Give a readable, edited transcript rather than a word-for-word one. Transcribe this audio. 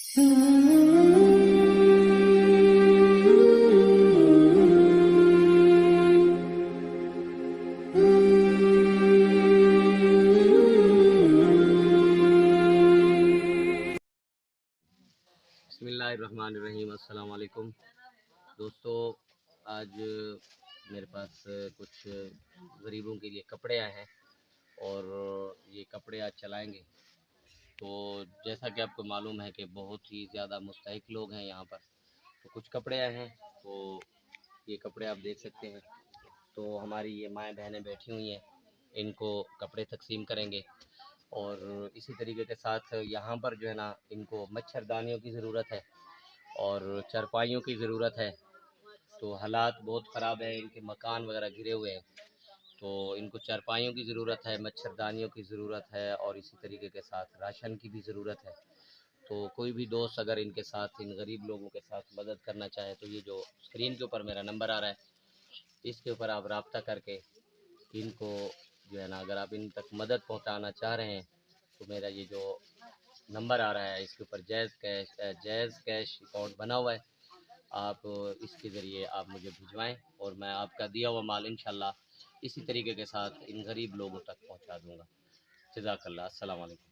बिस्मिल्लाहिर्रहमानिर्रहीम। अस्सलाम वालेकुम दोस्तों। आज मेरे पास कुछ गरीबों के लिए कपड़े आए हैं और ये कपड़े आज चलाएंगे। तो जैसा कि आपको मालूम है कि बहुत ही ज़्यादा मुस्तहिक लोग हैं यहाँ पर, तो कुछ कपड़े आए हैं। तो ये कपड़े आप देख सकते हैं। तो हमारी ये माएँ बहनें बैठी हुई हैं, इनको कपड़े तकसीम करेंगे। और इसी तरीके के साथ यहाँ पर जो है ना, इनको मच्छरदानियों की ज़रूरत है और चारपाइयों की ज़रूरत है। तो हालात बहुत ख़राब है, इनके मकान वगैरह गिरे हुए हैं। तो इनको चारपाइयों की ज़रूरत है, मच्छरदानियों की ज़रूरत है और इसी तरीके के साथ राशन की भी ज़रूरत है। तो कोई भी दोस्त अगर इनके साथ, इन गरीब लोगों के साथ मदद करना चाहे तो ये जो स्क्रीन के ऊपर मेरा नंबर आ रहा है, इसके ऊपर आप रब्ता करके इनको जो है ना, अगर आप इन तक मदद पहुंचाना चाह रहे हैं तो मेरा ये जो नंबर आ रहा है, इसके ऊपर जैज़ कैश अकाउंट बना हुआ है। आप इसके ज़रिए आप मुझे भिजवाएं और मैं आपका दिया हुआ माल इंशाल्लाह इसी तरीके के साथ इन गरीब लोगों तक पहुंचा दूंगा। जज़ाकल्लाह। अस्सलाम वालेकुम।